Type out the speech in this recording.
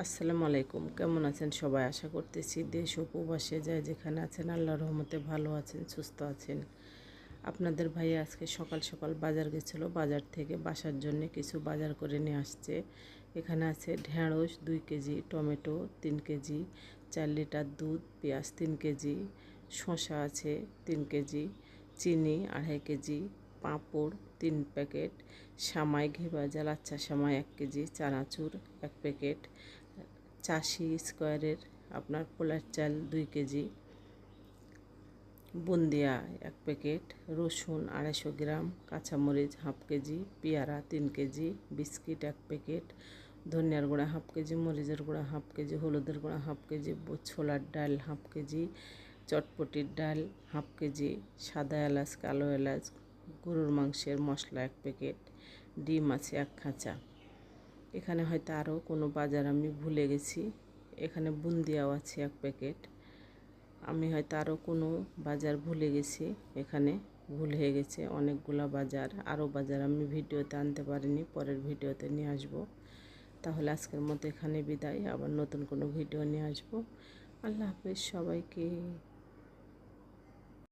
আসসালামু আলাইকুম। কেমন আছেন সবাই? আশা করতেছি দেশ ও প্রবাসে যায় যেখানে আছেন আল্লাহর রহমতে ভালো আছেন, সুস্থ আছেন। আপনাদের ভাইয়া আজকে সকাল সকাল বাজার গেছিলো। বাজার থেকে বাসার জন্য কিছু বাজার করে নিয়ে আসছে। এখানে আছে ঢেঁড়স 2 কেজি, টমেটো 3 কেজি, 4 লিটার দুধ, পেঁয়াজ 3 কেজি, শসা আছে 3 কেজি, চিনি 2.5 কেজি, পাঁপড় 3 প্যাকেট, সামাই ঘি ভাজা লাচ্ছা সামাই 1 কেজি, চানাচুর 1 প্যাকেট, চাষি স্কোয়ারের আপনার পোলার চাল 2 কেজি, বুন্দিয়া 1 প্যাকেট, রসুন 250 গ্রাম, কাঁচামরিচ হাফ কেজি, পেয়ারা 3 কেজি, বিস্কিট 1 প্যাকেট, ধনিয়ার গুঁড়া হাফ কেজি, মরিচের গুঁড়া হাফ কেজি, হলুদের গুঁড়া হাফ কেজি, ছোলার ডাল হাফ কেজি, চটপটির ডাল হাফ কেজি, সাদা এলাচ কালো এলাচ, গরুর মাংসের মশলা 1 প্যাকেট, ডিম আছে 1 খাঁচা। এখানে হয়তো আরও কোনো বাজার আমি ভুলে গেছি। এখানে বুন্দিয়াও আছে 1 প্যাকেট। আমি হয়তো আরও কোনো বাজার ভুলে গেছি। এখানে ভুল হয়ে গেছে অনেকগুলা বাজার। আরও বাজার আমি ভিডিওতে আনতে পারিনি, পরের ভিডিওতে নিয়ে আসবো। তাহলে আজকের মতো এখানে বিদায়। আবার নতুন কোনো ভিডিও নিয়ে আসবো। আল্লাহ হাফেজ সবাইকে।